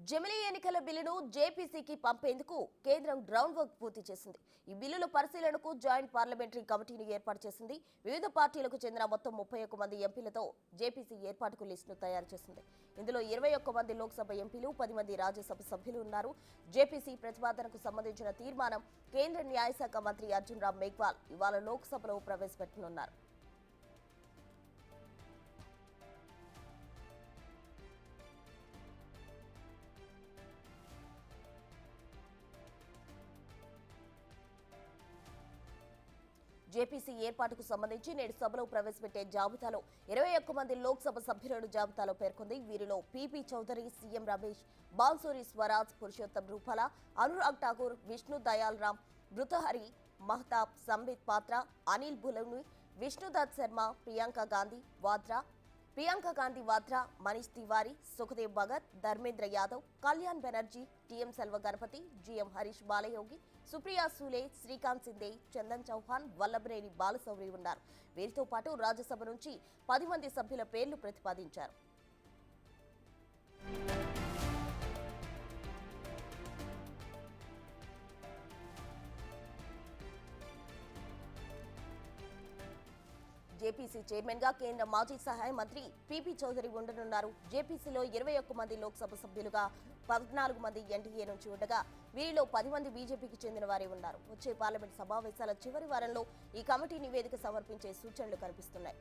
జమిలీ ఎన్నికల బిల్లును జేపీసీకి పంపేందుకు కేంద్రం గ్రౌండ్ వర్క్ పూర్తి చేసింది. ఈ బిల్లుల పరిశీలనకు జాయింట్ పార్లమెంటరీ కమిటీని ఏర్పాటు చేసింది. వివిధ పార్టీలకు చెందిన మొత్తం 31 మంది ఎంపీలతో జేపీసీ ఏర్పాటుకు లిస్టును తయారు చేసింది. ఇందులో 21 మంది లోక్సభ ఎంపీలు, 10 మంది రాజ్యసభ సభ్యులు ఉన్నారు. జేపీసీ ప్రతిపాదనకు సంబంధించిన తీర్మానం కేంద్ర న్యాయశాఖ మంత్రి అర్జున్ రామ్ మేఘ్వాల్ ఇవాళ లోక్సభలో ప్రవేశపెట్టనున్నారు. జేపీసీ ఏర్పాటుకు సంబంధించి నేడు సభలో ప్రవేశపెట్టే జాబితాలో 21 మంది లోక్సభ సభ్యులను జాబితాలో పేర్కొంది. వీరిలో పీపీ చౌదరి, సీఎం రమేష్, బాన్సూరి స్వరాజ్, పురుషోత్తం రూపాల, అనురాగ్ ఠాకూర్, విష్ణు దయాల్ రామ్, భృతహరి మహతాబ్, సంబిత్ పాత్ర, అనిల్ బులూని, విష్ణుదత్ శర్మ, ప్రియాంక గాంధీ వాద్రా, మనీష్ తివారీ, సుఖదేవ్ భగత్, ధర్మేంద్ర యాదవ్, కళ్యాణ్ బెనర్జీ, టీఎం సెల్వ గణపతి, జీఎం హరీష్ బాలయోగి, సుప్రియా సూలే, శ్రీకాంత్ సిందే, చందన్ చౌహాన్, వల్లభనేని బాలశౌరి ఉన్నారు. వీరితో పాటు రాజ్యసభ నుంచి 10 మంది సభ్యుల పేర్లు ప్రతిపాదించారు. జేపీసీ చైర్మన్ గా కేంద్ర మాజీ సహాయ మంత్రి పీపీ చౌదరి ఉండనున్నారు. జేపీసీలో 21 మంది లోక్సభ సభ్యులుగా 14 మంది ఎన్డీఏ నుంచి ఉండగా వీరిలో 10 మంది బీజేపీకి చెందిన వారే ఉన్నారు. వచ్చే పార్లమెంట్ సమావేశాల చివరి వారంలో ఈ కమిటీ నివేదిక సమర్పించే సూచనలు కనిపిస్తున్నాయి.